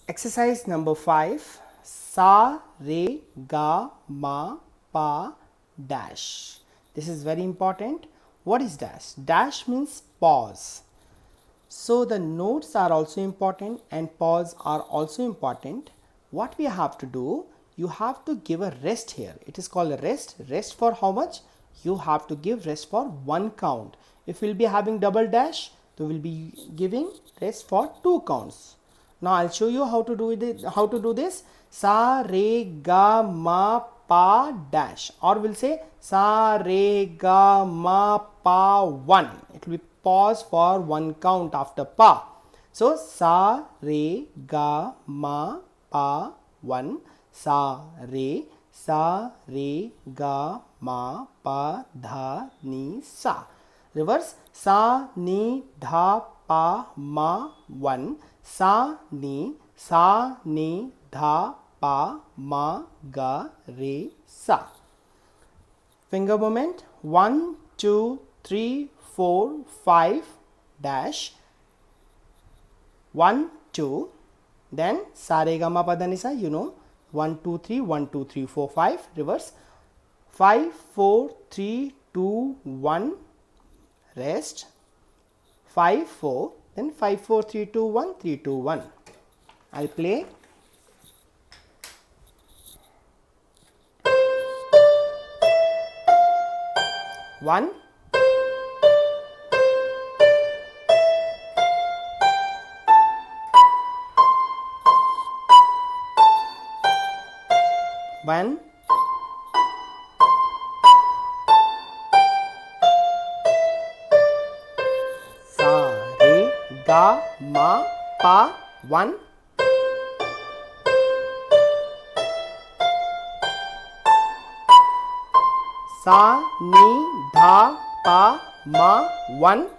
Exercise number 5. Sa, re, ga, ma, pa, dash. This is very important. What is dash? Dash means pause. So the notes are also important and pause are also important. What we have to do, you have to give a rest here. It is called a rest. Rest for how much? You have to give rest for 1 count. If we'll be having double dash, we will be giving rest for 2 counts. Now I'll show you how to do this. Sa, re, ga, ma, pa, dash. Or we'll say sa, re, ga, ma, pa, 1. It will be pause for 1 count after pa. So sa, re, ga, ma, pa, 1. Sa, re, ga, ma, pa, dha, ni, sa. Reverse. Sa, ni, dha, pa, ma, 1. Sa, ni, dha, pa, ma, ga, re, sa. Finger movement. 1, 2, 3, 4, 5, dash. 1, 2. Then sa, re, ga, ma, pa, dha, ni, sa. You know. 1, 2, 3, 1, 2, 3, 4, 5. Reverse. 5, 4, 3, 2, 1. Rest. 5, 4. Then 5, 4, 3, 2, 1, 3, 2, 1. I'll play. One, one, sa, re, ga, ma, pa, 1. Sa, ni, dha, pa, ma, 1.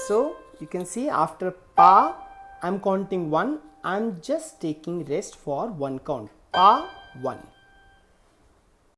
So you can see after pa, I'm counting 1. I'm just taking rest for 1 count. Pa, 1.